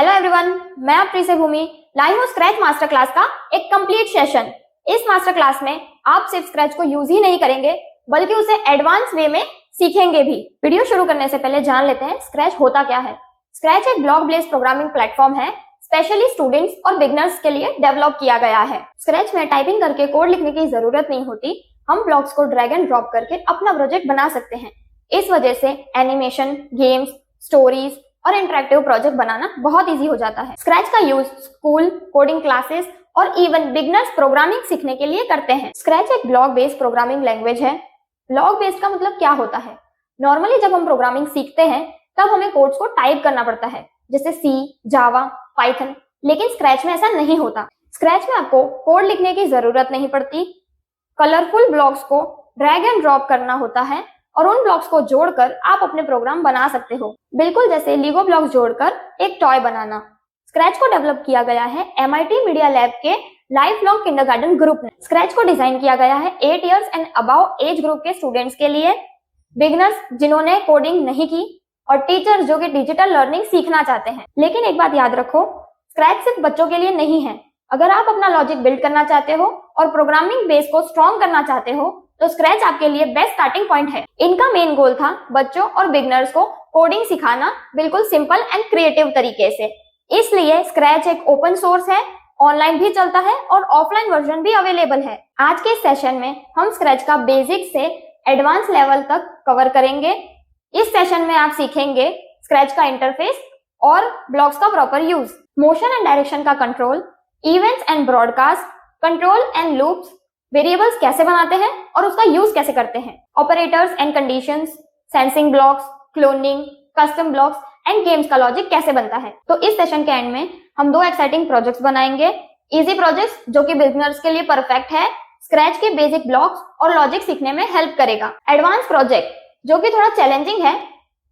Hello everyone, मैं आपकी से भूमि लाई हूँ स्क्रैच मास्टर क्लास का एक कंप्लीट सेशन। इस मास्टर क्लास में आप सिर्फ स्क्रैच को यूज ही नहीं करेंगे बल्कि उसे एडवांस वे में सीखेंगे भी। वीडियो शुरू करने से पहले जान लेते हैं स्क्रैच होता क्या है। स्क्रैच एक ब्लॉक बेस्ड प्रोग्रामिंग प्लेटफॉर्म है, स्पेशली स्टूडेंट्स और बिगनर्स के लिए डेवलप किया गया है। स्क्रैच में टाइपिंग करके कोड लिखने की जरूरत नहीं होती, हम ब्लॉक्स को ड्रैग एंड ड्रॉप करके अपना प्रोजेक्ट बना सकते हैं। इस वजह से एनिमेशन, गेम्स, स्टोरीज और इंटरेक्टिव प्रोजेक्ट बनाना बहुत इजी हो जाता है। स्क्रैच का यूज स्कूल, कोडिंग क्लासेस और इवन बिगनर्स प्रोग्रामिंग सीखने के लिए करते हैं। स्क्रैच एक ब्लॉक बेस्ड प्रोग्रामिंग लैंग्वेज है। ब्लॉक बेस्ड का मतलब क्या होता है? नॉर्मली जब हम प्रोग्रामिंग सीखते हैं तब हमें कोड्स को टाइप करना पड़ता है, जैसे सी, जावा, पाइथन। लेकिन स्क्रैच में ऐसा नहीं होता। स्क्रैच में आपको कोड लिखने की जरूरत नहीं पड़ती। कलरफुल ब्लॉक्स को ड्रैग एंड ड्रॉप करना होता है और उन ब्लॉक्स को जोड़कर आप अपने प्रोग्राम बना सकते हो, बिल्कुल जैसे लीगो ब्लॉक्स जोड़कर एक टॉय बनाना। स्क्रैच को डेवलप किया गया है MIT मीडिया लैब के लाइफ लॉन्ग किंडरगार्टन ग्रुप ने। स्क्रैच को डिजाइन किया गया है 8 years and above age group के स्टूडेंट्स के लिए, बिगनर्स जिन्होंने कोडिंग नहीं की और टीचर्स जो कि डिजिटल लर्निंग सीखना चाहते हैं। लेकिन एक बात याद रखो, स्क्रैच सिर्फ बच्चों के लिए नहीं है। अगर आप अपना लॉजिक बिल्ड करना चाहते हो और प्रोग्रामिंग बेस को स्ट्रॉन्ग करना चाहते हो तो स्क्रैच आपके लिए बेस्ट स्टार्टिंग पॉइंट है। इनका मेन गोल था बच्चों और बिगनर्स को कोडिंग सिखाना बिल्कुल सिंपल एंड क्रिएटिव तरीके से। इसलिए स्क्रैच एक ओपन सोर्स है, ऑनलाइन भी चलता है और ऑफलाइन वर्जन भी अवेलेबल है। आज के सेशन में हम स्क्रैच का बेसिक से एडवांस लेवल तक कवर करेंगे। इस सेशन में आप सीखेंगे स्क्रैच का इंटरफेस और ब्लॉक्स का proper use, motion and direction का control, events and broadcast, control and loops, variables कैसे बनाते हैं और उसका यूज कैसे करते हैं, operators and conditions, sensing blocks, cloning, custom blocks and games का लॉजिक कैसे बनता है। तो इस सेशन के एंड में हम 2 एक्साइटिंग प्रोजेक्ट्स बनाएंगे। इजी प्रोजेक्ट्स जो कि बिगिनर्स के लिए परफेक्ट है, स्क्रैच के बेसिक ब्लॉक्स और लॉजिक सीखने में हेल्प करेगा। एडवांस प्रोजेक्ट जो कि थोड़ा चैलेंजिंग है,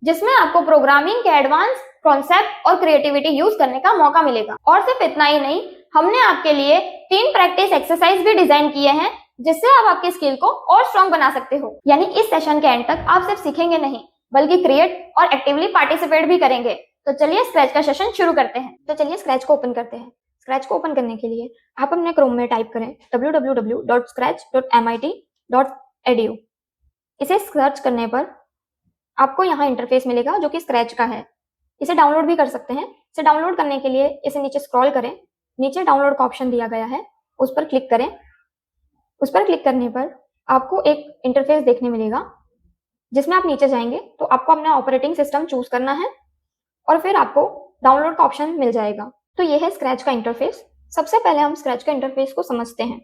जिसमें आपको प्रोग्रामिंग के एडवांस कॉन्सेप्ट और क्रिएटिविटी यूज करने का मौका मिलेगा। और सिर्फ इतना ही नहीं, हमने आपके लिए 3 प्रैक्टिस एक्सरसाइज भी डिजाइन किए हैं जिससे आप आपकी स्किल को और स्ट्रॉन्ग बना सकते हो। यानी इस सेशन के एंड तक आप सिर्फ सीखेंगे नहीं बल्कि क्रिएट और एक्टिवली पार्टिसिपेट भी करेंगे। तो चलिए स्क्रैच का सेशन शुरू करते हैं। तो चलिए स्क्रैच को ओपन करते हैं। स्क्रैच को ओपन करने के लिए आप अपने क्रोम में टाइप करें www.scratch.mit.edu। इसे सर्च करने पर आपको यहाँ इंटरफेस मिलेगा जो कि स्क्रैच का है। इसे डाउनलोड भी कर सकते हैं। इसे डाउनलोड करने के लिए इसे नीचे स्क्रॉल करें, नीचे डाउनलोड का ऑप्शन दिया गया है, उस पर क्लिक करें। उस पर क्लिक करने पर आपको एक इंटरफेस देखने मिलेगा जिसमें आप नीचे जाएंगे तो आपको अपना ऑपरेटिंग सिस्टम चूज करना है और फिर आपको डाउनलोड का ऑप्शन मिल जाएगा। तो ये है स्क्रैच का इंटरफेस। सबसे पहले हम स्क्रैच का इंटरफेस को समझते हैं।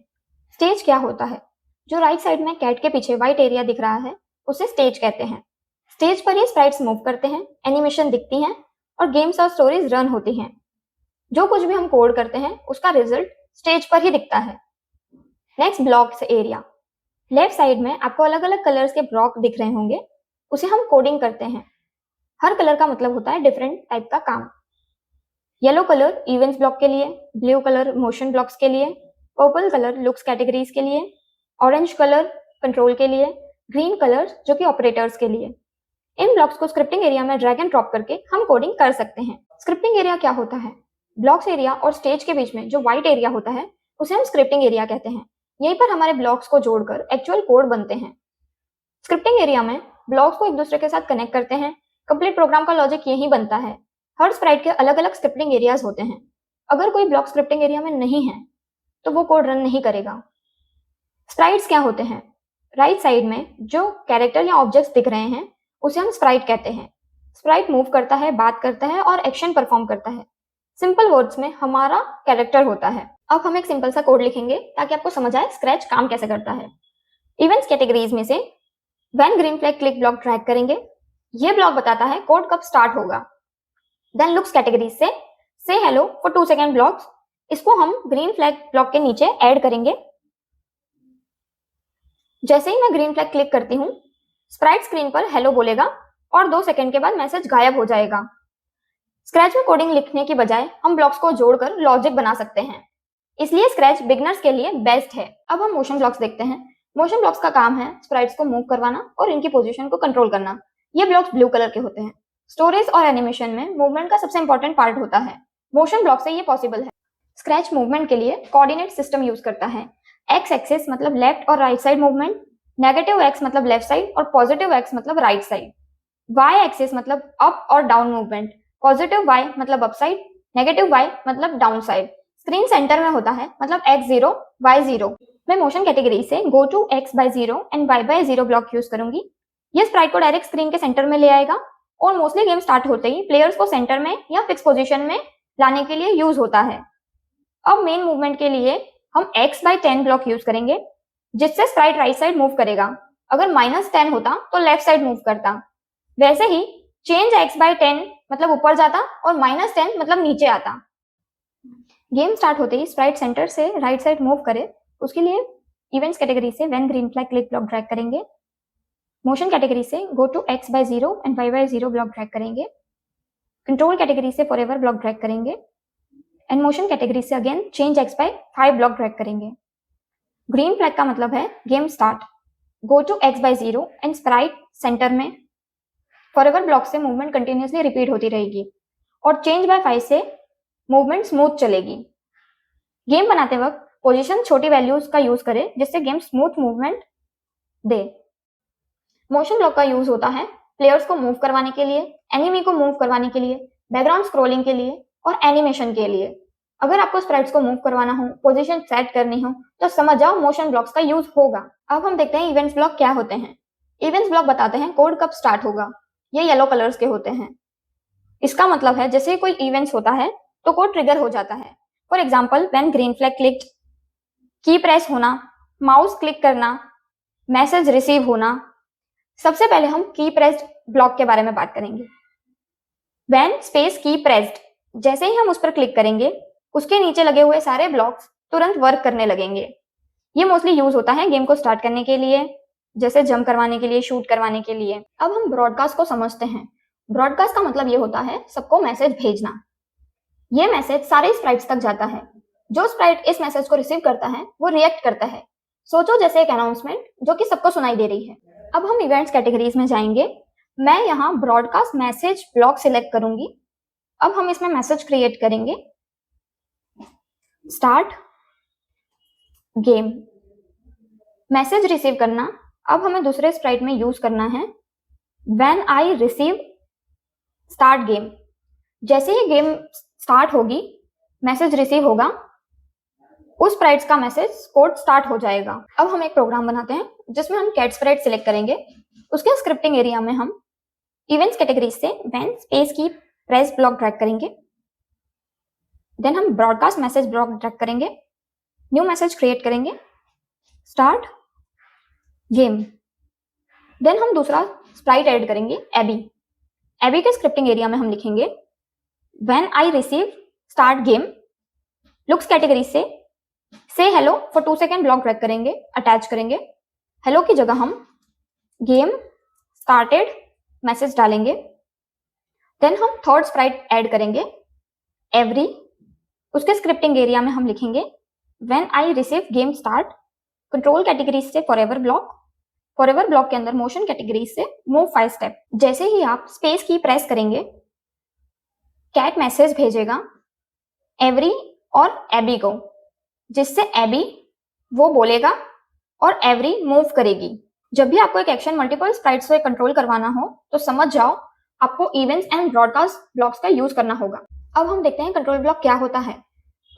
स्टेज क्या होता है? जो राइट साइड में कैट के पीछे व्हाइट एरिया दिख रहा है उसे स्टेज कहते हैं। स्टेज पर ही स्प्राइट्स मूव करते हैं, एनिमेशन दिखती हैं और गेम्स और स्टोरीज रन होती हैं। जो कुछ भी हम कोड करते हैं उसका रिजल्ट स्टेज पर ही दिखता है। Next, blocks area. Left side में आपको अलग अलग कलर्स के ब्लॉक दिख रहे होंगे, उसे हम कोडिंग करते हैं। हर कलर का मतलब होता है डिफरेंट टाइप का काम। येलो कलर इवेंट्स ब्लॉक के लिए, ब्लू कलर मोशन ब्लॉक्स के लिए, पर्पल कलर लुक्स कैटेगरीज के लिए, ऑरेंज कलर कंट्रोल के लिए, ग्रीन कलर जो कि ऑपरेटर्स के लिए। इन ब्लॉक्स को स्क्रिप्टिंग एरिया में ड्रैग एंड ड्रॉप करके हम कोडिंग कर सकते हैं। स्क्रिप्टिंग एरिया क्या होता है? ब्लॉक्स एरिया और स्टेज के बीच में जो व्हाइट एरिया होता है उसे हम स्क्रिप्टिंग एरिया कहते हैं। यहीं पर हमारे ब्लॉक्स को जोड़कर एक्चुअल कोड बनते हैं। स्क्रिप्टिंग एरिया में ब्लॉक्स को एक दूसरे के साथ कनेक्ट करते हैं। कंप्लीट प्रोग्राम का लॉजिक यही बनता है। हर स्प्राइट के अलग अलग स्क्रिप्टिंग एरियाज होते हैं। अगर कोई ब्लॉक स्क्रिप्टिंग एरिया में नहीं है तो वो कोड रन नहीं करेगा। स्प्राइट्स क्या होते हैं? राइट साइड में जो कैरेक्टर या ऑब्जेक्ट्स दिख रहे हैं उसे हम स्प्राइट कहते हैं। स्प्राइट मूव करता है, बात करता है और एक्शन परफॉर्म करता है। सिंपल वर्ड्स में हमारा कैरेक्टर होता है। अब हम एक सिंपल सा कोड लिखेंगे ताकि आपको समझ आए स्क्रैच काम कैसे करता है। इवेंट्स कैटेगरीज में से when green flag click block drag करेंगे, ये ब्लॉक बताता है कोड कब स्टार्ट होगा। देन लुक्स कैटेगरीज से हेलो फॉर 2 सेकेंड ब्लॉक्स, इसको हम ग्रीन फ्लैग ब्लॉक के नीचे ऐड करेंगे। जैसे ही मैं ग्रीन फ्लैग क्लिक करती हूँ स्प्राइट स्क्रीन पर हेलो बोलेगा और 2 सेकेंड के बाद मैसेज गायब हो जाएगा। स्क्रैच में कोडिंग लिखने की बजाय हम ब्लॉक्स को जोड़कर लॉजिक बना सकते हैं, इसलिए स्क्रैच बिगिनर्स के लिए बेस्ट है। अब हम मोशन ब्लॉक्स देखते हैं। मोशन ब्लॉक्स का काम है स्प्राइट्स को मूव करवाना और इनकी पोजीशन को कंट्रोल करना। ये ब्लॉक्स ब्लू कलर के होते हैं। स्टोरेज और एनिमेशन में मूवमेंट का सबसे इंपॉर्टेंट पार्ट होता है। मोशन ब्लॉक से ये पॉसिबल है। स्क्रैच मूवमेंट के लिए कोऑर्डिनेट सिस्टम यूज करता है। एक्स एक्सिस मतलब लेफ्ट और right side movement, negative x मतलब लेफ्ट साइड और पॉजिटिव एक्स मतलब राइट साइड। वाई एक्सिस मतलब अप और डाउन मूवमेंट, पॉजिटिव वाई मतलब अप साइड, नेगेटिव वाई मतलब डाउन साइड। स्क्रीन सेंटर में होता है मतलब x0 y0। मैं मोशन कैटेगरी से go to x/0 and y/0 block use करूंगी। ये स्प्राइट को डायरेक्ट स्क्रीन के सेंटर में ले आएगा और मोस्टली गेम स्टार्ट होते ही प्लेयर्स को सेंटर में या फिक्स पोजीशन में लाने के लिए यूज होता है। अब मेन मूवमेंट के लिए हम x/10 ब्लॉक यूज करेंगे, जिससे स्प्राइट राइट साइड मूव करेगा। अगर -10 होता तो लेफ्ट साइड मूव करता। वैसे ही चेंज x/10 मतलब ऊपर जाता और -10 मतलब नीचे आता। गेम स्टार्ट होते ही स्प्राइट सेंटर से राइट साइड मूव करे, उसके लिए इवेंट्स कैटेगरी से when green flag click block drag करेंगे। मोशन कैटेगरी से go to x/0 and y/0 block drag करेंगे। कंट्रोल कैटेगरी से फॉरएवर ब्लॉक ड्रैग करेंगे एंड मोशन कैटेगरी से again change x/5 block drag करेंगे। ग्रीन फ्लैग का मतलब है game start. Go to x/0 and sprite centre में फॉरएवर ब्लॉक से मूवमेंट कंटिन्यूसली रिपीट होती रहेगी और चेंज बाय 5 से मूवमेंट स्मूथ चलेगी। गेम बनाते वक्त पोजीशन छोटी वैल्यूज का यूज करें जिससे गेम स्मूथ मूवमेंट दे। मोशन ब्लॉक का यूज होता है प्लेयर्स को मूव करवाने के लिए, एनिमी को मूव करवाने के लिए, बैकग्राउंड स्क्रोलिंग के लिए और एनिमेशन के लिए। अगर आपको स्प्राइट्स को मूव करवाना हो, पोजीशन सेट करनी हो तो समझ जाओ मोशन ब्लॉक्स का यूज होगा। अब हम देखते हैं इवेंट्स ब्लॉक क्या होते हैं। इवेंट्स ब्लॉक बताते हैं कोड कब स्टार्ट होगा। ये येलो कलर्स के होते हैं। इसका मतलब है जैसे कोई इवेंट्स होता है तो कोड ट्रिगर हो जाता है। For example when green flag clicked, की प्रेस होना, माउस क्लिक करना, मैसेज रिसीव होना। सबसे पहले हम की प्रेस्ड ब्लॉक के बारे में बात करेंगे। व्हेन स्पेस की प्रेस्ड, जैसे ही हम उस पर क्लिक करेंगे उसके नीचे लगे हुए सारे ब्लॉक्स तुरंत वर्क करने लगेंगे। ये मोस्टली यूज होता है गेम को स्टार्ट करने के लिए, जैसे जंप करवाने के लिए, शूट करवाने के लिए। अब हम ब्रॉडकास्ट को समझते हैं। ब्रॉडकास्ट का मतलब ये होता है सबको मैसेज भेजना। ये मैसेज सारे स्प्राइट्स तक जाता है। जो स्प्राइट इस मैसेज को रिसीव करता है वो रिएक्ट करता है। सोचो जैसे एक अनाउंसमेंट जो कि सबको सुनाई दे रही है। अब हम इवेंट्स कैटेगरीज में जाएंगे। मैं यहाँ ब्रॉडकास्ट मैसेज ब्लॉक सिलेक्ट करूंगी। अब हम इसमें मैसेज क्रिएट करेंगे। Start game. मैसेज रिसीव करना अब हमें दूसरे स्प्राइट में यूज करना है। When I receive start game, जैसे ही गेम स्टार्ट होगी मैसेज रिसीव होगा, उस स्प्राइट्स का मैसेज कोड स्टार्ट हो जाएगा। अब हम एक प्रोग्राम बनाते हैं जिसमें हम कैट स्प्राइट सिलेक्ट करेंगे। उसके स्क्रिप्टिंग एरिया में हम इवेंट्स कैटेगरी से व्हेन स्पेस की प्रेस ब्लॉक ड्रैग करेंगे। देन हम ब्रॉडकास्ट मैसेज ब्लॉक ड्रैग करेंगे, न्यू मैसेज क्रिएट करेंगे, स्टार्ट गेम। देन हम दूसरा स्प्राइट ऐड करेंगे एबी। एबी के स्क्रिप्टिंग एरिया में हम लिखेंगे when I receive start game. Looks category से hello for 2 second block drag करेंगे, अटैच करेंगे। हेलो की जगह हम गेम स्टार्टेड मैसेज डालेंगे। देन हम थर्ड स्प्राइट ऐड करेंगे एवरी। उसके स्क्रिप्टिंग एरिया में हम लिखेंगे when I receive game start. Control category से फॉरएवर ब्लॉक। फॉरएवर ब्लॉक के अंदर मोशन कैटेगरी से मूव 5 स्टेप। जैसे ही आप स्पेस की प्रेस करेंगे कैट मैसेज भेजेगा एवरी और एबी को, जिससे एबी वो बोलेगा और एवरी मूव करेगी। जब भी आपको एक एक्शन मल्टीपल स्प्राइट्स से कंट्रोल करवाना हो तो समझ जाओ आपको इवेंट्स एंड ब्रॉडकास्ट ब्लॉक्स का यूज करना होगा। अब हम देखते हैं कंट्रोल ब्लॉक क्या होता है।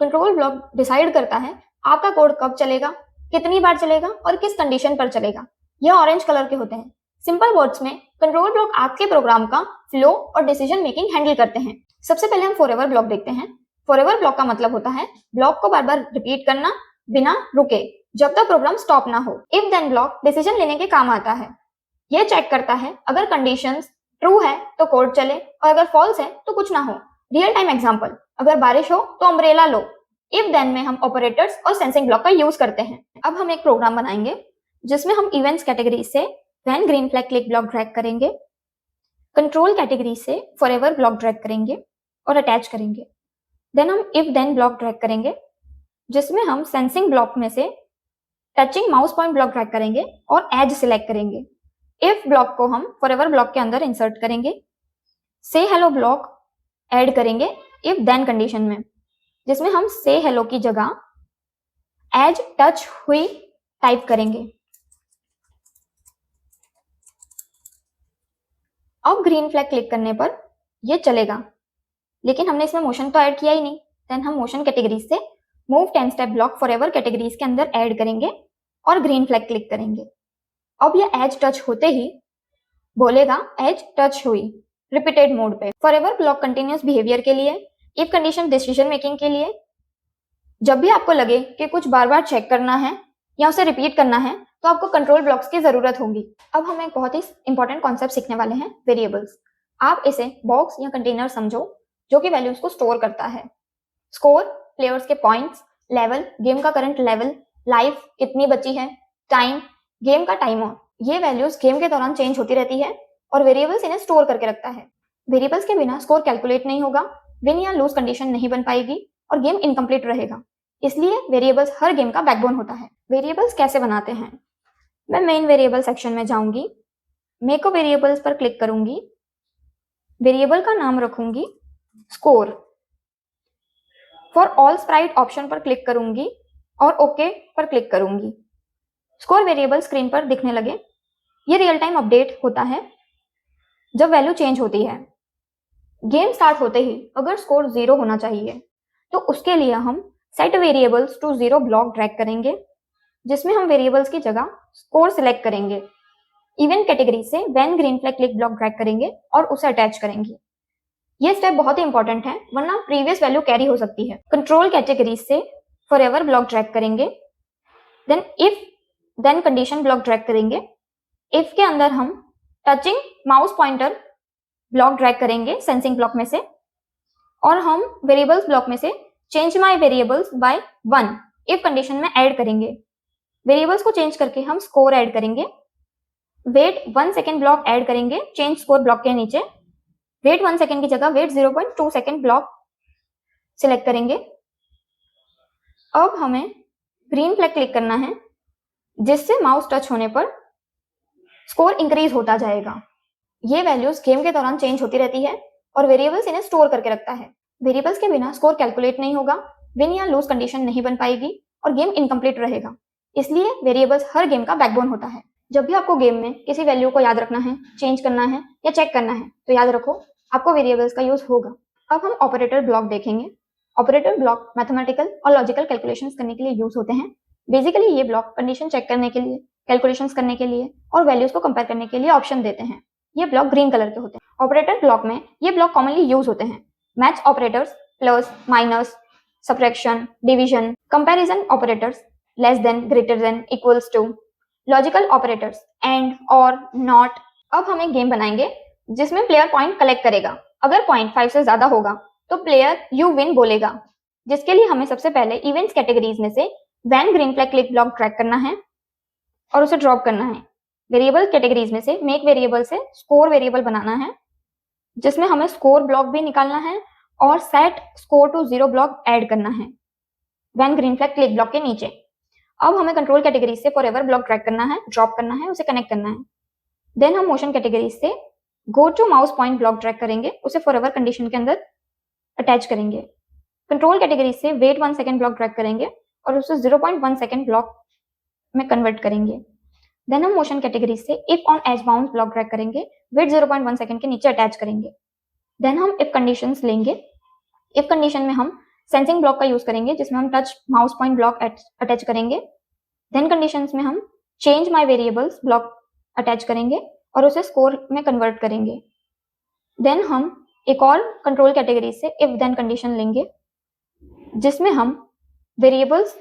कंट्रोल ब्लॉक डिसाइड करता है आपका कोड कब चलेगा, कितनी बार चलेगा और किस कंडीशन पर चलेगा। यह ऑरेंज कलर के होते हैं। सिंपल वर्ड्स में कंट्रोल ब्लॉक आपके प्रोग्राम का फ्लो और डिसीजन मेकिंग हैंडल करते हैं। सबसे पहले हम फॉरएवर ब्लॉक देखते हैं। फॉरएवर ब्लॉक का मतलब होता है ब्लॉक को बार बार रिपीट करना बिना रुके जब तक प्रोग्राम स्टॉप ना हो। इफ देन ब्लॉक डिसीजन लेने के काम आता है। यह चेक करता है अगर कंडीशंस ट्रू है तो कोड चले और अगर फॉल्स है तो कुछ ना हो। रियल टाइम एग्जांपल, अगर बारिश हो तो अम्ब्रेला लो। इफ देन में हम ऑपरेटर्स और सेंसिंग ब्लॉक का यूज करते हैं। अब हम एक प्रोग्राम बनाएंगे जिसमें हम इवेंट्स कैटेगरी से when green flag click block drag करेंगे, कंट्रोल कैटेगरी से फॉरएवर ब्लॉक ड्रैग करेंगे और अटैच करेंगे। देन हम इफ देन ब्लॉक ड्रैग करेंगे जिसमें हम सेंसिंग ब्लॉक में से touching mouse point block drag करेंगे और एज सिलेक्ट करेंगे। इफ ब्लॉक को हम फॉरएवर ब्लॉक के अंदर इंसर्ट करेंगे। से हेलो ब्लॉक ऐड करेंगे इफ देन कंडीशन में, जिसमें हम से हेलो की जगह एज टच हुई टाइप करेंगे। अब ग्रीन फ्लैग क्लिक करने पर ये चलेगा, लेकिन हमने इसमें मोशन तो ऐड किया ही नहीं। देन हम मोशन कैटेगरीज से move 10 step block forever categories के अंदर ऐड करेंगे और ग्रीन फ्लैग क्लिक करेंगे। अब ये एज टच होते ही बोलेगा एज टच हुई रिपीटेड मोड पे। फॉरएवर ब्लॉक कंटिन्यूअस बिहेवियर के लिए, इफ कंडीशन डिसीजन मेकिंग के लिए, जब भी आपको लगे कि कुछ बार बार चेक करना है या उसे रिपीट करना है तो आपको कंट्रोल ब्लॉक्स की जरूरत होगी। अब हम एक बहुत ही इंपॉर्टेंट कॉन्सेप्ट सीखने वाले हैं, वेरिएबल्स। आप इसे बॉक्स या कंटेनर समझो जो कि वैल्यूज को स्टोर करता है। स्कोर, प्लेयर्स के पॉइंट्स, लेवल, गेम का करंट लेवल, लाइफ कितनी बची है, टाइम, गेम का टाइमर, ये वैल्यूज गेम के दौरान चेंज होती रहती है और वेरिएबल्स इन्हें स्टोर करके रखता है। वेरिएबल्स के बिना स्कोर कैलकुलेट नहीं होगा, विन या लूज कंडीशन नहीं बन पाएगी और गेम इनकम्प्लीट रहेगा। इसलिए वेरिएबल्स हर गेम का बैकबोन होता है। वेरिएबल्स कैसे बनाते हैं? मैं मेन वेरिएबल सेक्शन में जाऊंगी, मेक वेरिएबल्स पर क्लिक करूंगी, वेरिएबल का नाम रखूंगी score. For all Sprite option पर क्लिक करूंगी और ओके पर क्लिक करूंगी। स्कोर वेरिएबल स्क्रीन पर दिखने लगे। ये रियल टाइम अपडेट होता है जब वैल्यू चेंज होती है। गेम स्टार्ट होते ही अगर स्कोर 0 होना चाहिए तो उसके लिए हम set variables to 0 block drag करेंगे, जिसमें हम वेरिएबल्स की जगह स्कोर सिलेक्ट करेंगे। इवेंट कैटेगरी से when green flag click block drag करेंगे और उसे अटैच करेंगे। ये स्टेप बहुत ही इंपॉर्टेंट है, वरना प्रीवियस वैल्यू कैरी हो सकती है। कंट्रोल कैटेगरी से फॉरएवर ब्लॉक ड्रैग करेंगे, then if then condition block drag करेंगे। इफ के अंदर हम touching mouse pointer block drag करेंगे सेंसिंग ब्लॉक में से, और हम वेरिएबल्स ब्लॉक में से change my variables by 1 if condition में ऐड करेंगे। वेरिएबल्स को चेंज करके हम स्कोर ऐड करेंगे। वेट 1 सेकेंड ब्लॉक ऐड करेंगे चेंज स्कोर ब्लॉक के नीचे। वेट 1 सेकेंड की जगह वेट 0.2 सेकेंड ब्लॉक सिलेक्ट करेंगे। अब हमें ग्रीन फ्लैग क्लिक करना है, जिससे माउस टच होने पर स्कोर इंक्रीज होता जाएगा। ये वैल्यूज गेम के दौरान चेंज होती रहती है और वेरिएबल्स इन्हें स्टोर करके रखता है। वेरिएबल्स के बिना स्कोर कैलकुलेट नहीं होगा, विन या लूज कंडीशन नहीं बन पाएगी और गेम इनकम्प्लीट रहेगा। इसलिए वेरिएबल्स हर गेम का बैकबोन होता है। जब भी आपको गेम में किसी वैल्यू को याद रखना है, चेंज करना है या चेक करना है तो याद रखो आपको वेरिएबल्स का यूज होगा। अब हम ऑपरेटर ब्लॉक देखेंगे। ऑपरेटर ब्लॉक मैथमेटिकल और लॉजिकल कैलकुलेशंस करने के लिए यूज होते हैं। बेसिकली ये ब्लॉक कंडीशन चेक करने के लिए, कैलकुलेशंस करने के लिए और वैल्यूज को कंपेयर करने के लिए ऑप्शन देते हैं। ये ब्लॉक ग्रीन कलर के होते हैं। ऑपरेटर ब्लॉक में ये ब्लॉक कॉमनली यूज होते हैं। Math operators, plus, minus, subtraction, division, comparison operators, less than, greater than, equals to, logical operators, and, or, not. अब हम एक गेम बनाएंगे जिसमें प्लेयर पॉइंट कलेक्ट करेगा। अगर पॉइंट 5 से ज्यादा होगा तो प्लेयर यू विन बोलेगा, जिसके लिए हमें सबसे पहले इवेंट्स कैटेगरीज में से when green flag click block track करना है और उसे ड्रॉप करना है। वेरिएबल कैटेगरीज में से मेक वेरिएबल से स्कोर वेरिएबल बनाना है, जिसमें हमें स्कोर ब्लॉक भी निकालना है और set score to 0 block add करना है when green flag click block के नीचे। अब हमें कंट्रोल कैटेगरी से फॉरएवर ब्लॉक ट्रैक करना है, ड्रॉप करना है, उसे कनेक्ट करना है। देन हम मोशन कैटेगरी से go to mouse point block track करेंगे, उसे फॉरएवर कंडीशन के अंदर अटैच करेंगे। कंट्रोल कैटेगरी से वेट 1 सेकेंड ब्लॉक ट्रैक करेंगे और उसे 0.1 सेकेंड ब्लॉक में कन्वर्ट करेंगे। देन हम मोशन कैटेगरी से if on edge bounce block track करेंगे, वेट 0.1 सेकेंड के नीचे अटैच करेंगे। देन हम इफ कंडीशंस लेंगे। इफ कंडीशन में हम सेंसिंग ब्लॉक का यूज करेंगे, जिसमें हम touch mouse point block attach करेंगे। देन कंडीशंस में हम change my variables block attach करेंगे और उसे स्कोर में कन्वर्ट करेंगे। देन हम एक और कंट्रोल कैटेगरी से इफ देन कंडीशन लेंगे, जिसमें हम वेरिएबल्स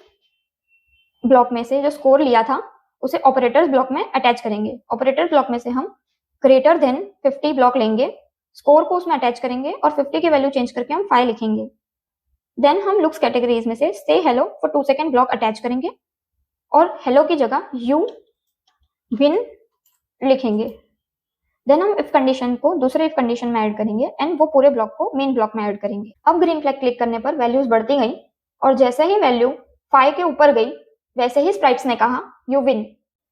ब्लॉक में से जो स्कोर लिया था उसे ऑपरेटर्स ब्लॉक में अटैच करेंगे। ऑपरेटर ब्लॉक में से हम ग्रेटर देन 50 ब्लॉक लेंगे, स्कोर को उसमें अटैच करेंगे और 50 की वैल्यू चेंज करके हम 5 लिखेंगे। देन हम लुक्स कैटेगरीज में से hello for 2 second block attach करेंगे और हेलो की जगह यू विन लिखेंगे। देन हम इफ कंडीशन को दूसरे इफ कंडीशन में ऐड करेंगे एंड वो पूरे ब्लॉक को मेन ब्लॉक में ऐड करेंगे। अब ग्रीन फ्लैग क्लिक करने पर वैल्यूज बढ़ती गई और जैसे ही वैल्यू 5 के ऊपर गई वैसे ही स्प्राइट्स ने कहा यू विन।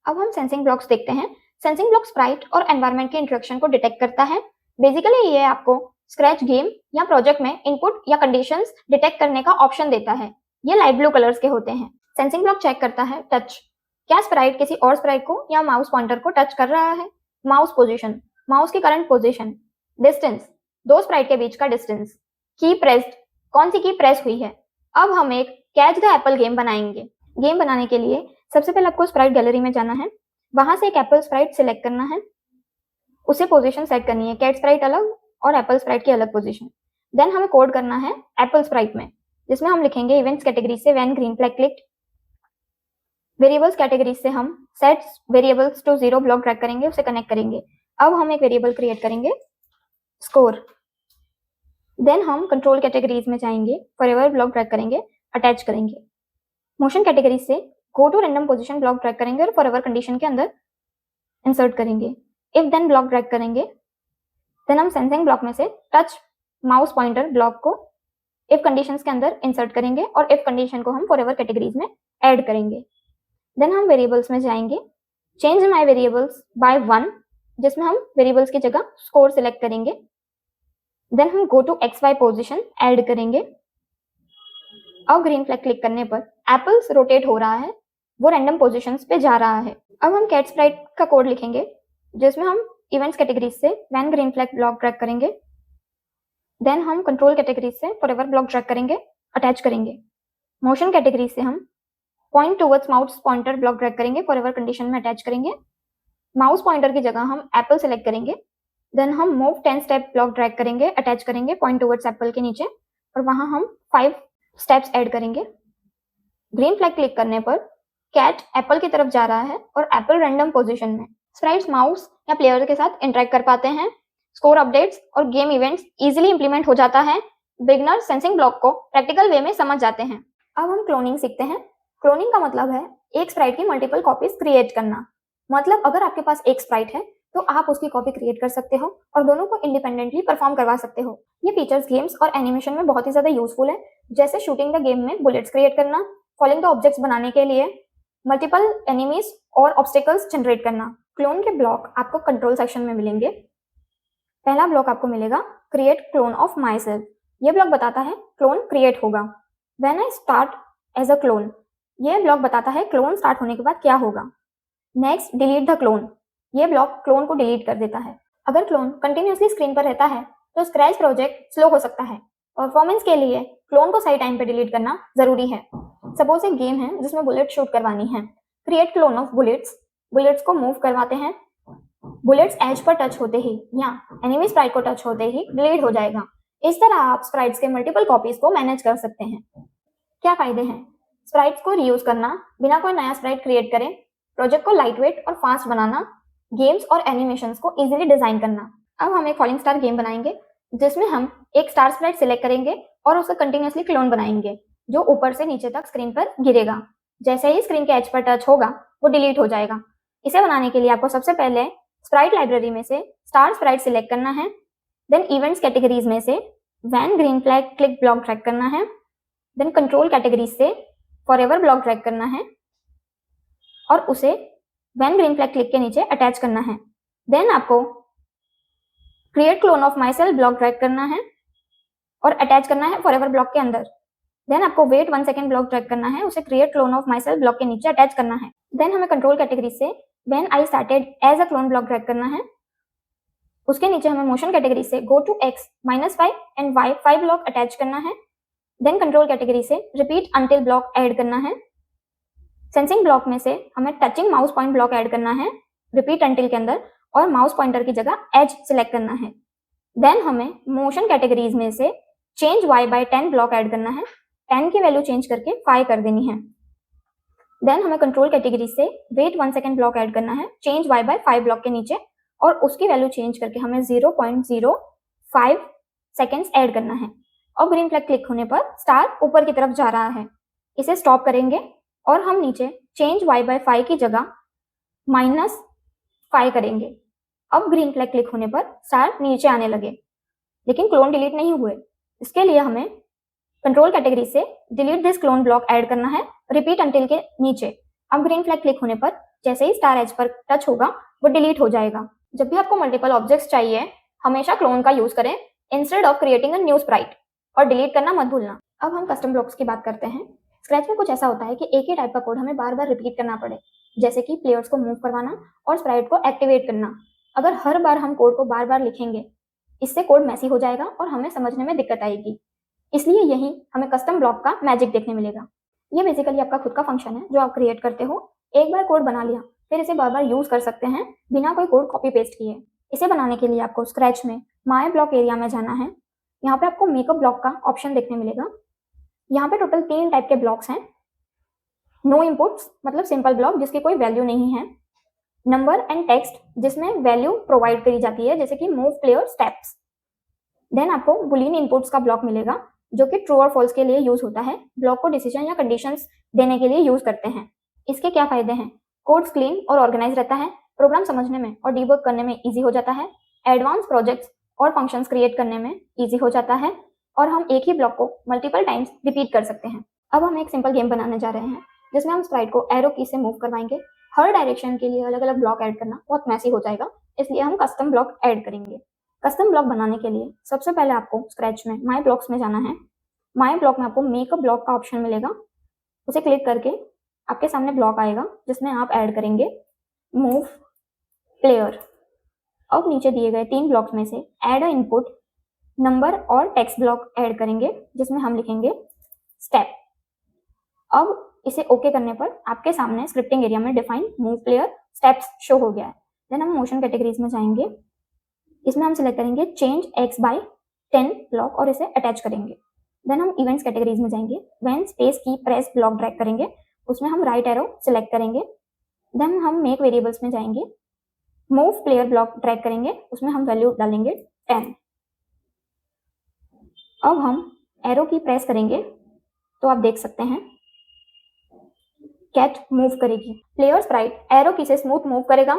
अब हम सेंसिंग ब्लॉक्स देखते हैं। सेंसिंग ब्लॉक स्प्राइट और एनवायरनमेंट के इंटरेक्शन को डिटेक्ट करता है। बेसिकली ये आपको स्क्रैच गेम या प्रोजेक्ट में इनपुट या कंडीशंस डिटेक्ट करने का ऑप्शन देता है। ये लाइट ब्लू कलर्स के होते हैं। सेंसिंग ब्लॉक चेक करता है टच, क्या स्प्राइट किसी और स्प्राइट को या माउस पॉइंटर को टच कर रहा है। माउस पोजीशन, माउस की करंट पोजीशन। डिस्टेंस, दो स्प्राइट के बीच का डिस्टेंस। की प्रेस्ड, कौन सी की प्रेस हुई है। अब हम एक कैच द एप्पल गेम बनाएंगे। गेम बनाने के लिए सबसे पहले आपको स्प्राइट गैलरी में जाना है, वहां से एक एप्पल स्प्राइट सिलेक्ट करना है, उसे पोजीशन सेट करनी है, कैट स्प्राइट अलग और एप्पल स्प्राइट की अलग पोजीशन। देन हमें कोड करना है एप्पल स्प्राइट में, जिसमें हम लिखेंगे इवेंट्स कैटेगरी से when green flag clicked. Variables category से हम set variables to 0 block drag करेंगे, उसे कनेक्ट करेंगे। अब हम एक वेरिएबल क्रिएट करेंगे स्कोर। देन हम कंट्रोल कैटेगरीज में जाएंगे, फॉरएवर ब्लॉक ड्रैग करेंगे, अटैच करेंगे। मोशन कैटेगरी से go to random position block drag करेंगे और फॉरएवर कंडीशन के अंदर इंसर्ट करेंगे। इफ देन ब्लॉक ड्रैग करेंगे। देन हम सेंसिंग ब्लॉक में से टच माउस पॉइंटर ब्लॉक को इफ कंडीशंस के अंदर इंसर्ट करेंगे और इफ कंडीशन को हम फॉरएवर कैटेगरीज में ऐड करेंगे। देन हम वेरिएबल्स में जाएंगे, चेंज माय वेरिएबल्स बाय 1, जिसमें हम वेरिएबल्स की जगह स्कोर सिलेक्ट करेंगे। देन हम go to XY position add करेंगे। अब ग्रीन फ्लैग क्लिक करने पर एप्पल्स रोटेट हो रहा है, वो रैंडम पोजीशंस पे जा रहा है। अब हम कैट स्प्राइट का कोड लिखेंगे, जिसमें हम इवेंट्स कैटेगरीज से when green flag block drag करेंगे। देन हम कंट्रोल कैटेगरीज से फॉरएवर ब्लॉक ड्रैग करेंगे, अटैच करेंगे। मोशन कैटेगरी से हम point towards mouse pointer block drag करेंगे, फॉरएवर कंडीशन में अटैच करेंगे। माउस पॉइंटर की जगह हम एप्पल सेलेक्ट करेंगे। देन हम मूव 10 स्टेप ब्लॉक ड्रैग करेंगे, अटैच करेंगे पॉइंट टुवर्ड्स एप्पल के नीचे, और वहां हम 5 स्टेप्स ऐड करेंगे। ग्रीन फ्लैग क्लिक करने पर कैट एप्पल की तरफ जा रहा है और एप्पल रैंडम पोजीशन में। स्प्राइट्स माउस या प्लेयर के साथ इंटरेक्ट कर पाते हैं। स्कोर अपडेट्स और गेम इवेंट्स इजीली इंप्लीमेंट हो जाता है। बिगनर सेंसिंग ब्लॉक को प्रैक्टिकल वे में समझ जाते हैं। अब हम क्लोनिंग सीखते हैं। क्लोनिंग का मतलब है एक स्प्राइट की मल्टीपल कॉपीज क्रिएट करना। मतलब अगर आपके पास एक स्प्राइट है तो आप उसकी कॉपी क्रिएट कर सकते हो और दोनों को इंडिपेंडेंटली परफॉर्म करवा सकते हो। ये फीचर्स गेम्स और एनिमेशन में बहुत ही ज्यादा यूजफुल है, जैसे शूटिंग द गेम में बुलेट्स क्रिएट करना, फॉलिंग द ऑब्जेक्ट्स बनाने के लिए, मल्टीपल एनिमीज और ऑब्स्टेकल्स जनरेट करना। क्लोन के ब्लॉक आपको कंट्रोल सेक्शन में मिलेंगे। पहला ब्लॉक आपको मिलेगा create clone of myself. ये ब्लॉक बताता है क्लोन क्रिएट होगा। When I start as a clone, ये ब्लॉक बताता है क्लोन स्टार्ट होने के बाद क्या होगा। नेक्स्ट डिलीट द क्लोन, ये ब्लॉक क्लोन को डिलीट कर देता है। अगर क्लोन कंटिन्यूअसली स्क्रीन पर रहता है तो स्क्रैच प्रोजेक्ट स्लो हो सकता है। परफॉर्मेंस के लिए क्लोन को सही टाइम पे डिलीट करना जरूरी है। सपोज एक गेम है जिसमें बुलेट शूट करवानी है, create clone of bullets. Bullets को मूव करवाते हैं, बुलेट्स एज पर टच होते ही या एनिमी स्प्राइट को टच होते ही डिलीट हो जाएगा। इस तरह आप स्प्राइट्स के मल्टीपल कॉपीज को मैनेज कर सकते हैं। क्या फायदे हैं? स्प्राइट्स को रीयूज करना, बिना कोई नया स्प्राइट क्रिएट करें, प्रोजेक्ट को लाइटवेट और फास्ट बनाना, गेम्स और एनिमेशंस को इजीली डिजाइन करना। अब हम एक फॉलिंग स्टार गेम बनाएंगे, जिसमें हम एक स्टार स्प्राइट सिलेक्ट करेंगे और उसे कंटिन्यूअसली क्लोन बनाएंगे, जो ऊपर से नीचे तक स्क्रीन पर गिरेगा। जैसे ही स्क्रीन के एज पर टच होगा वो डिलीट हो जाएगा। इसे बनाने के लिए आपको सबसे पहले स्प्राइट लाइब्रेरी में से स्टार स्प्राइट सिलेक्ट करना है। देन इवेंट्स कैटेगरीज में से when green flag click block drag करना है। देन कंट्रोल कैटेगरीज से फॉरएवर ब्लॉक ड्रैग करना है और उसे व्हेन ग्रीन फ्लैग क्लिक के नीचे अटैच करना है। देन आपको create clone of myself block drag करना है और अटैच करना है फॉरएवर ब्लॉक के अंदर। देन आपको वेट 1 सेकेंड ब्लॉक ड्रैग करना है, उसे create clone of myself block के नीचे अटैच करना है। देन हमें कंट्रोल कैटेगरी से when I started as a clone block drag करना है, उसके नीचे हमें मोशन कैटेगरी से go to x -5 and y 5 block attach करना है। देन कंट्रोल कैटेगरी से रिपीट अंटिल ब्लॉक ऐड करना है। सेंसिंग ब्लॉक में से हमें touching mouse point block add करना है रिपीट अंटिल के अंदर और माउस पॉइंटर की जगह एज सिलेक्ट करना है। देन हमें मोशन कैटेगरीज में से change y by 10 block add करना है, 10 की वैल्यू चेंज करके 5 कर देनी है। देन हमें कंट्रोल कैटेगरी से वेट 1 सेकेंड ब्लॉक ऐड करना है चेंज y by 5 ब्लॉक के नीचे और उसकी वैल्यू चेंज करके हमें 0.05 सेकेंड्स ऐड करना है। और ग्रीन फ्लैग क्लिक होने पर स्टार ऊपर की तरफ जा रहा है, इसे स्टॉप करेंगे और हम नीचे चेंज y by 5 की जगह -5 करेंगे। अब ग्रीन फ्लैग क्लिक होने पर स्टार नीचे आने लगे, लेकिन क्लोन डिलीट नहीं हुए। इसके लिए हमें कंट्रोल कैटेगरी से delete this clone block add करना है रिपीट अंटिल के नीचे। अब ग्रीन फ्लैग क्लिक होने पर जैसे ही स्टार एज पर टच होगा वो डिलीट हो जाएगा। जब भी आपको मल्टीपल ऑब्जेक्ट्स चाहिए हमेशा क्लोन का यूज करें, instead of creating a new Sprite. और डिलीट करना मत भूलना। अब हम कस्टम ब्लॉक्स की बात करते हैं। स्क्रैच में कुछ ऐसा होता है कि एक ही टाइप का कोड हमें बार बार रिपीट करना पड़े, जैसे कि प्लेयर्स को मूव करवाना और स्प्राइट को एक्टिवेट करना। अगर हर बार हम कोड को बार बार लिखेंगे, इससे कोड मैसी हो जाएगा और हमें समझने में दिक्कत आएगी। इसलिए यही हमें कस्टम ब्लॉक का मैजिक देखने मिलेगा। ये बेसिकली आपका खुद का फंक्शन है जो आप क्रिएट करते हो। एक बार कोड बना लिया, फिर इसे बार बार यूज कर सकते हैं बिना कोई कोड कॉपी पेस्ट किए। इसे बनाने के लिए आपको स्क्रैच में माय ब्लॉक एरिया में जाना है। यहाँ पे आपको मेकअप ब्लॉक का ऑप्शन देखने मिलेगा। यहाँ पे टोटल 3 टाइप के ब्लॉक्स हैं। नो इनपुट्स मतलब सिंपल ब्लॉक जिसकी कोई वैल्यू नहीं है। नंबर एंड टेक्स्ट जिसमें वैल्यू प्रोवाइड करी जाती है, जैसे कि मूव प्लेयर स्टेप्स। देन आपको बुलियन इनपुट्स का ब्लॉक मिलेगा जो कि ट्रू और फॉल्स के लिए यूज होता है। ब्लॉक को डिसीजन या कंडीशंस देने के लिए यूज करते हैं। इसके क्या फायदे हैं? कोड्स क्लीन और ऑर्गेनाइज रहता है, प्रोग्राम समझने में और डीबग करने में इजी हो जाता है, एडवांस प्रोजेक्ट्स और फंक्शंस क्रिएट करने में इजी हो जाता है, और हम एक ही ब्लॉक को मल्टीपल टाइम्स रिपीट कर सकते हैं। अब हम एक सिंपल गेम बनाने जा रहे हैं जिसमें हम स्प्राइट को एरो की से मूव करवाएंगे। हर डायरेक्शन के लिए अलग अलग ब्लॉक ऐड करना बहुत मैसी हो जाएगा, इसलिए हम कस्टम ब्लॉक ऐड करेंगे। कस्टम ब्लॉक बनाने के लिए सबसे पहले आपको स्क्रैच में माय ब्लॉक्स में जाना है। माय ब्लॉक में आपको मेक अ ब्लॉक का ऑप्शन मिलेगा। उसे क्लिक करके आपके सामने ब्लॉक आएगा जिसमें आप ऐड करेंगे मूव प्लेयर। अब नीचे दिए गए 3 ब्लॉक्स में से ऐड अ इनपुट, नंबर और टेक्स्ट ब्लॉक ऐड करेंगे जिसमें हम लिखेंगे स्टेप। अब इसे ओके करने पर आपके सामने स्क्रिप्टिंग एरिया में define move player steps show हो गया है। देन हम मोशन कैटेगरीज में जाएंगे। इसमें हम सिलेक्ट करेंगे चेंज x by 10 ब्लॉक और इसे अटैच करेंगे। देन हम इवेंट्स कैटेगरीज में जाएंगे। व्हेन स्पेस की प्रेस ब्लॉक ड्रैग करेंगे, उसमें हम राइट एरो सिलेक्ट करेंगे। देन हम मेक वेरिएबल्स में जाएंगे। मूव प्लेयर ब्लॉक ड्रैग करेंगे, उसमें हम वैल्यू डालेंगे 10। अब हम एरो की प्रेस करेंगे तो आप देख सकते हैं कैट मूव करेगी। प्लेयर स्प्राइट एरो की से स्मूथ मूव करेगा,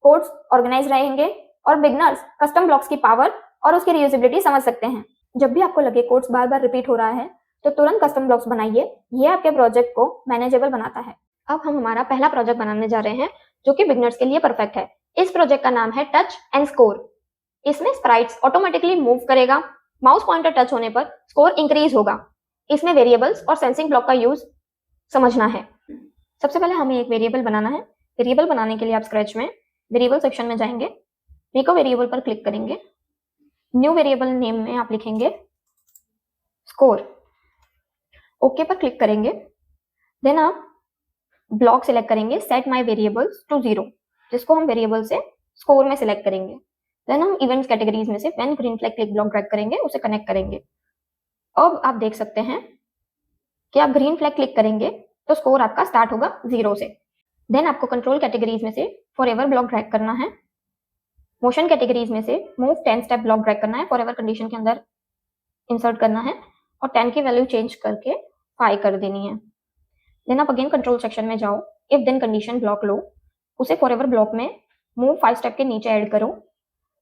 कोड्स ऑर्गेनाइज रहेंगे और बिगनर्स कस्टम ब्लॉक्स की पावर और उसकी रीयूजेबिलिटी समझ सकते हैं। जब भी आपको लगे कोड्स बार बार रिपीट हो रहा है तो तुरंत कस्टम ब्लॉक्स बनाइए। ये आपके प्रोजेक्ट को मैनेजेबल बनाता है। अब हम हमारा पहला प्रोजेक्ट बनाने जा रहे हैं जो कि बिगनर्स के लिए परफेक्ट है। इस प्रोजेक्ट का नाम है टच एंड स्कोर। इसमें स्प्राइट्स ऑटोमेटिकली मूव करेगा, माउस पॉइंटर टच होने पर स्कोर इंक्रीज होगा। इसमें वेरिएबल्स और सेंसिंग ब्लॉक का यूज समझना है। सबसे पहले हमें एक वेरिएबल बनाना है। वेरिएबल बनाने के लिए आप स्क्रैच में वेरिएबल सेक्शन में जाएंगे, मेक अ वेरिएबल पर क्लिक करेंगे। न्यू वेरिएबल नेम में आप लिखेंगे स्कोर। ओके पर क्लिक करेंगे। देन आप ब्लॉक सिलेक्ट करेंगे सेट माय वेरिएबल्स टू 0, जिसको हम वेरिएबल से स्कोर में सिलेक्ट करेंगे। देन हम इवेंट्स कैटेगरीज में से when green flag click block drag करेंगे, उसे कनेक्ट करेंगे। अब आप देख सकते हैं कि आप ग्रीन फ्लैग क्लिक करेंगे तो स्कोर आपका स्टार्ट होगा 0 से। देन आपको कंट्रोल कैटेगरीज में से फॉरएवर ब्लॉक ड्रैग करना है। मोशन कैटेगरीज में से मूव 10 स्टेप ब्लॉक ड्रैग करना है, फॉरएवर कंडीशन के अंदर इंसर्ट करना है और 10 की वैल्यू चेंज करके 5 कर देनी है। देन आप अगेन कंट्रोल सेक्शन में जाओ, इफ देन कंडीशन ब्लॉक लो, उसे फॉरएवर ब्लॉक में मूव 5 स्टेप के नीचे ऐड करो।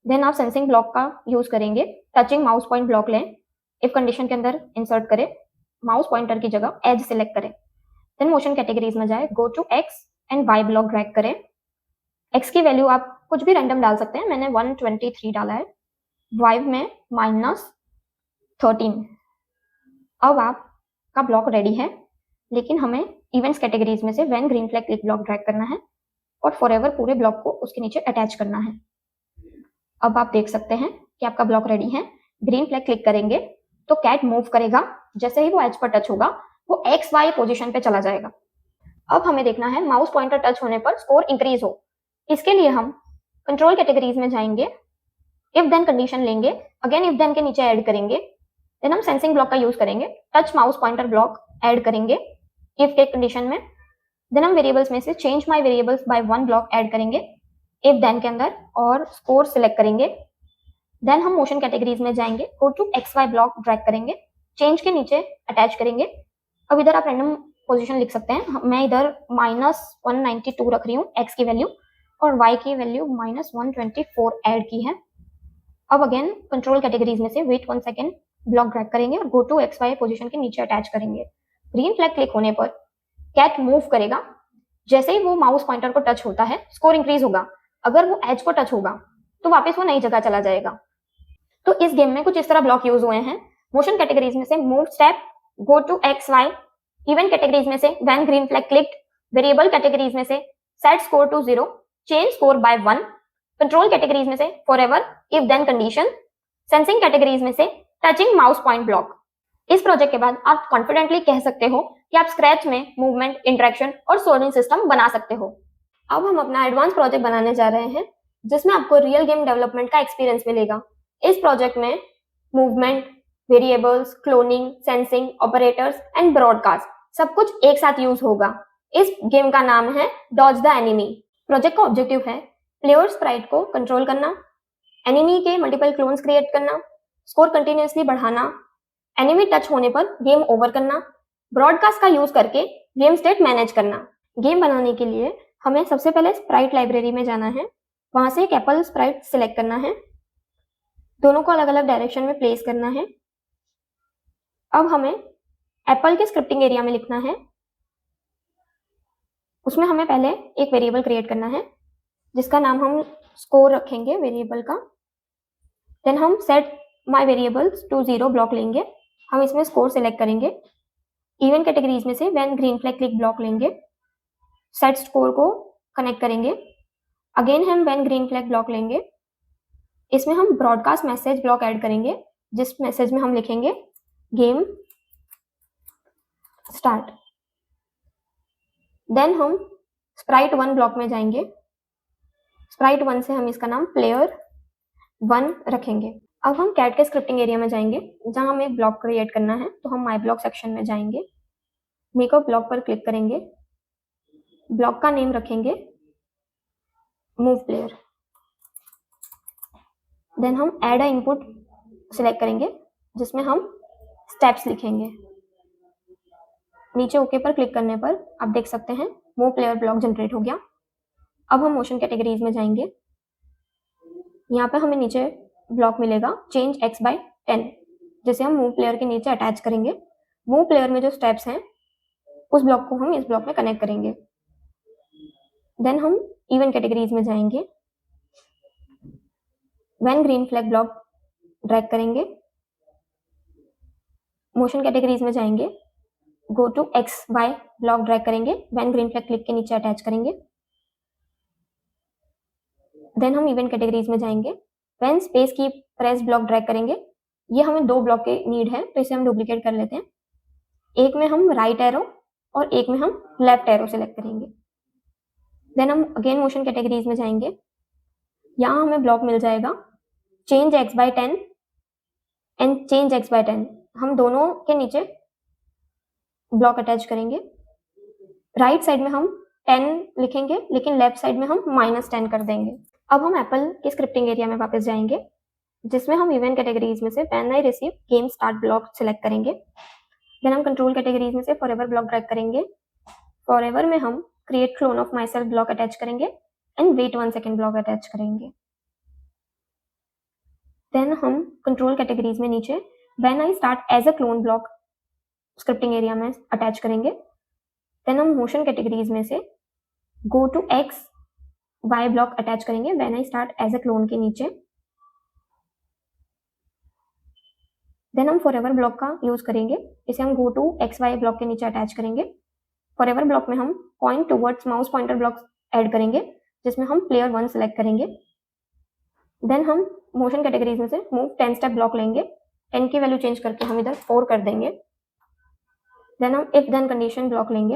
देन आप सेंसिंग ब्लॉक का यूज करेंगे, टचिंग माउस पॉइंट ब्लॉक लें, इफ कंडीशन के अंदर इंसर्ट करें, माउस पॉइंटर की जगह एज सिलेक्ट करें। देन मोशन कैटेगरीज में जाए, go to x and y block drag करें। एक्स की वैल्यू आप कुछ भी रैंडम डाल सकते हैं, मैंने 123 डाला है। वाई में -13। अब आपका ब्लॉक रेडी है, लेकिन हमें इवेंट्स कैटेगरीज में से when green flag click block drag करना है और फॉरएवर पूरे ब्लॉक को उसके नीचे अटैच करना है। अब आप देख सकते हैं कि आपका ब्लॉक रेडी है। ग्रीन फ्लैग क्लिक करेंगे तो कैट मूव करेगा, जैसे ही वो एज पर टच होगा वो एक्स वाई पोजीशन पे चला जाएगा। अब हमें देखना है माउस पॉइंटर टच होने पर स्कोर इंक्रीज हो। इसके लिए हम कंट्रोल कैटेगरीज में जाएंगे, इफ देन कंडीशन लेंगे, अगेन इफ देन के नीचे ऐड करेंगे। देन हम सेंसिंग ब्लॉक का यूज करेंगे, touch mouse pointer block add करेंगे इफ के कंडीशन में। देन हम वेरिएबल्स में से change my variables by 1 block add करेंगे इफ देन के अंदर और स्कोर सिलेक्ट करेंगे। देन हम मोशन कैटेगरीज में जाएंगे, go to x Y block drag करेंगे, चेंज के नीचे अटैच करेंगे। अब इधर आप रैंडम पोजीशन लिख सकते हैं, मैं इधर -192 रख रही हूँ एक्स की वैल्यू और वाई की वैल्यू -124 ऐड की है। अब अगेन कंट्रोल कैटेगरीज में से वेट 1 सेकेंड ब्लॉक ड्रैग करेंगे और go to x y position के नीचे अटैच करेंगे। ग्रीन फ्लैग क्लिक होने पर कैट मूव करेगा, जैसे ही वो माउस पॉइंटर को टच होता है स्कोर इंक्रीज होगा। अगर वो एज को टच होगा तो वापस वो नई जगह चला जाएगा। तो इस गेम में कुछ इस तरह ब्लॉक यूज हुए हैं। मोशन कैटेगरीज में से move step, go to x y, event categories में से when green flag clicked, variable categories में से set score to 0, change score by 1, control categories में से forever, if then condition, sensing categories में से टचिंग माउस पॉइंट ब्लॉक। इस project के बाद आप कॉन्फिडेंटली कह सकते हो कि आप स्क्रैच में मूवमेंट, इंटरेक्शन और सोल्विंग सिस्टम बना सकते हो। अब हम अपना एडवांस प्रोजेक्ट बनाने जा रहे हैं जिसमें आपको रियल गेम डेवलपमेंट का एक्सपीरियंस मिलेगा। इस प्रोजेक्ट में movement, variables, cloning, sensing, operators and broadcast सब कुछ एक साथ यूज होगा। इस गेम का नाम है डॉज द एनिमी। प्रोजेक्ट का ऑब्जेक्टिव है प्लेयर स्प्राइट को कंट्रोल करना, एनिमी के मल्टीपल क्लोन्स क्रिएट करना, स्कोर कंटिन्यूअसली बढ़ाना, एनिमी टच होने पर गेम ओवर करना, ब्रॉडकास्ट का यूज करके गेम स्टेट मैनेज करना। गेम बनाने के लिए हमें सबसे पहले स्प्राइट लाइब्रेरी में जाना है, वहां से एक एप्पल स्प्राइट सिलेक्ट करना है, दोनों को अलग अलग डायरेक्शन में प्लेस करना है। अब हमें एप्पल के स्क्रिप्टिंग एरिया में लिखना है, उसमें हमें पहले एक वेरिएबल क्रिएट करना है जिसका नाम हम स्कोर रखेंगे वेरिएबल का। देन हम set my variables to 0 block लेंगे, हम इसमें स्कोर सिलेक्ट करेंगे। इवेंट कैटेगरीज में से when green flag click block लेंगे, सेट स्कोर को कनेक्ट करेंगे। अगेन हम व्हेन ग्रीन फ्लैग ब्लॉक लेंगे, इसमें हम ब्रॉडकास्ट मैसेज ब्लॉक ऐड करेंगे जिस मैसेज में हम लिखेंगे गेम स्टार्ट। देन हम स्प्राइट 1 ब्लॉक में जाएंगे, स्प्राइट 1 से हम इसका नाम प्लेयर 1 रखेंगे। अब हम कैट के स्क्रिप्टिंग एरिया में जाएंगे जहां हमें ब्लॉक क्रिएट करना है, तो हम माई ब्लॉक सेक्शन में जाएंगे, मेकअप ब्लॉक पर क्लिक करेंगे, ब्लॉक का नेम रखेंगे मूव प्लेयर। देन हम ऐड अ इनपुट सिलेक्ट करेंगे जिसमें हम स्टेप्स लिखेंगे। नीचे ओके पर क्लिक करने पर आप देख सकते हैं मूव प्लेयर ब्लॉक जनरेट हो गया। अब हम मोशन कैटेगरीज में जाएंगे, यहाँ पे हमें नीचे ब्लॉक मिलेगा चेंज एक्स बाय 10 जिसे हम मूव प्लेयर के नीचे अटैच करेंगे। मूव प्लेयर में जो स्टेप्स हैं उस ब्लॉक को हम इस ब्लॉक में कनेक्ट करेंगे। देन हम इवेंट कैटेगरीज में जाएंगे, when green flag block drag करेंगे, मोशन कैटेगरीज में जाएंगे, go to x Y block drag करेंगे, व्हेन ग्रीन फ्लैग क्लिक के नीचे अटैच करेंगे। देन हम इवेंट कैटेगरीज में जाएंगे, व्हेन स्पेस की प्रेस ब्लॉक ड्रैग करेंगे। ये हमें 2 ब्लॉक के नीड है तो इसे हम डुप्लीकेट कर लेते हैं। एक में हम राइट एरो और एक में हम लेफ्ट एरो सेलेक्ट करेंगे। देन हम अगेन मोशन कैटेगरीज में जाएंगे, यहाँ हमें ब्लॉक मिल जाएगा change x by 10 and change x by 10। हम दोनों के नीचे ब्लॉक अटैच करेंगे। राइट साइड में हम 10 लिखेंगे लेकिन लेफ्ट साइड में हम -10 कर देंगे। अब हम एप्पल के स्क्रिप्टिंग एरिया में वापस जाएंगे जिसमें हम इवेंट कैटेगरीज में से when I receive game start block select करेंगे। देन हम कंट्रोल कैटेगरीज में से फॉरएवर ब्लॉक ड्रैग करेंगे। फॉरएवर में हम create clone of myself block attach करेंगे and wait 1 second block attach करेंगे। देन हम कंट्रोल कैटेगरीज में नीचे when I start as a clone block scripting area में अटैच करेंगे। देन हम मोशन कैटेगरीज में से go to x Y block attach करेंगे when I start as a clone के नीचे। देन हम फॉरएवर ब्लॉक का यूज करेंगे, इसे हम go to x Y block के नीचे अटैच करेंगे। फॉरएवर ब्लॉक में हम point towards mouse pointer block add करेंगे जिसमें हम प्लेयर 1 सेलेक्ट करेंगे। देन हम मोशन कैटेगरीज में से मूव 10 स्टेप ब्लॉक लेंगे, 10 की वैल्यू चेंज करके हम इधर 4 कर देंगे। देन हम इफ देन कंडीशन ब्लॉक लेंगे,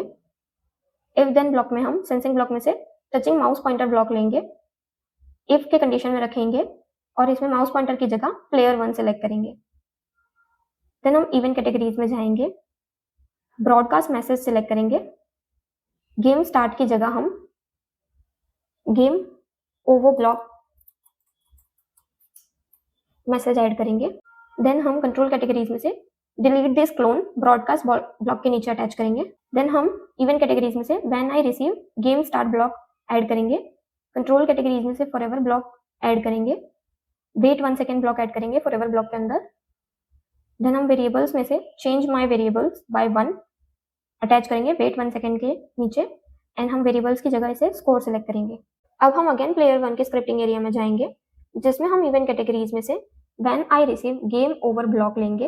इफ देन ब्लॉक में हम सेंसिंग ब्लॉक में से टचिंग माउस पॉइंटर ब्लॉक लेंगे, इफ के कंडीशन में रखेंगे और इसमें माउस पॉइंटर की जगह प्लेयर 1 सेलेक्ट करेंगे। देन हम इवेंट कैटेगरीज में जाएंगे, ब्रॉडकास्ट मैसेज सिलेक्ट करेंगे, गेम स्टार्ट की जगह हम game over block message add करेंगे। देन हम कंट्रोल कैटेगरीज में से delete this clone broadcast block के नीचे अटैच करेंगे। देन हम इवेंट कैटेगरीज में से when I receive game start block add करेंगे। कंट्रोल कैटेगरीज में से फॉरएवर ब्लॉक ऐड करेंगे, वेट 1 सेकेंड ब्लॉक ऐड करेंगे फॉरएवर ब्लॉक के अंदर। देन हम वेरिएबल्स में से change my variables by 1 attach करेंगे वेट 1 सेकेंड के नीचे एंड हम वेरिएबल्स की जगह इसे स्कोर सेलेक्ट करेंगे। अब हम अगेन प्लेयर 1 के स्क्रिप्टिंग एरिया में जाएंगे जिसमें हम इवेंट कैटेगरीज में से when I receive game over block लेंगे,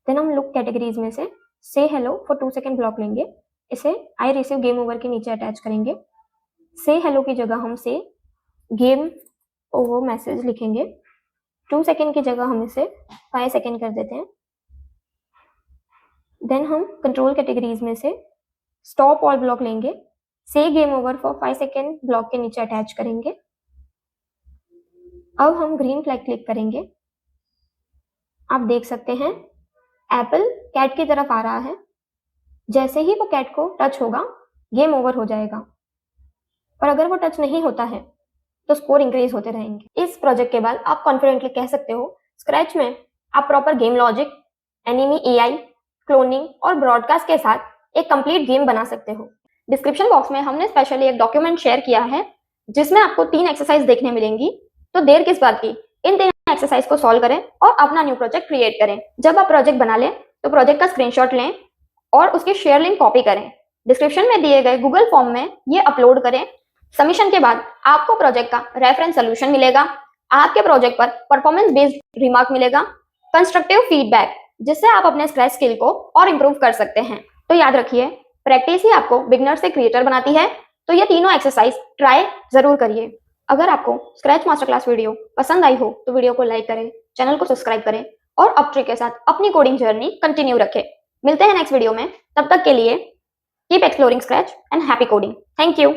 देन हम लुक कैटेगरीज में से हेलो फॉर 2 सेकेंड ब्लॉक लेंगे, इसे आई रिसीव गेम ओवर के नीचे अटैच करेंगे। से हेलो की जगह हम से गेम ओवर मैसेज लिखेंगे। 2 सेकेंड की जगह हम इसे 5 सेकेंड कर देते हैं। देन हम कंट्रोल कैटेगरीज में से स्टॉप ऑल ब्लॉक लेंगे, से game over for 5 second block के नीचे अटैच करेंगे। अब हम ग्रीन फ्लैग क्लिक करेंगे। आप देख सकते हैं एप्पल कैट की तरफ आ रहा है। जैसे ही वो कैट को टच होगा गेम ओवर हो जाएगा, और अगर वो टच नहीं होता है तो स्कोर इंक्रीज होते रहेंगे। इस प्रोजेक्ट के बाद आप कॉन्फिडेंटली कह सकते हो स्क्रैच में आप proper game logic, enemy AI, cloning और ब्रॉडकास्ट के साथ एक कंप्लीट गेम बना सकते हो। डिस्क्रिप्शन बॉक्स में हमने स्पेशली एक डॉक्यूमेंट शेयर किया है जिसमें आपको 3 एक्सरसाइज देखने मिलेंगी। तो देर किस बात की, इन 3 एक्सरसाइज को सॉल्व करें और अपना न्यू प्रोजेक्ट क्रिएट करें। जब आप प्रोजेक्ट बना लें तो प्रोजेक्ट का स्क्रीनशॉट लें और उसकी शेयर लिंक कॉपी करें। डिस्क्रिप्शन में दिए गए गूगल फॉर्म में ये अपलोड करें। सबमिशन के बाद आपको प्रोजेक्ट का रेफरेंस सोल्यूशन मिलेगा, आपके प्रोजेक्ट पर परफॉर्मेंस बेस्ड रिमार्क मिलेगा, कंस्ट्रक्टिव फीडबैक, जिससे आप अपने स्क्रैच स्किल को और इम्प्रूव कर सकते हैं। तो याद रखिए, प्रैक्टिस ही आपको बिगनर से क्रिएटर बनाती है। तो ये तीनों एक्सरसाइज ट्राई जरूर करिए। अगर आपको स्क्रैच मास्टर क्लास वीडियो पसंद आई हो तो वीडियो को लाइक करें, चैनल को सब्सक्राइब करें और अपट्री के साथ अपनी कोडिंग जर्नी कंटिन्यू रखें। मिलते हैं नेक्स्ट वीडियो में, तब तक के लिए keep exploring scratch and happy coding. Thank you.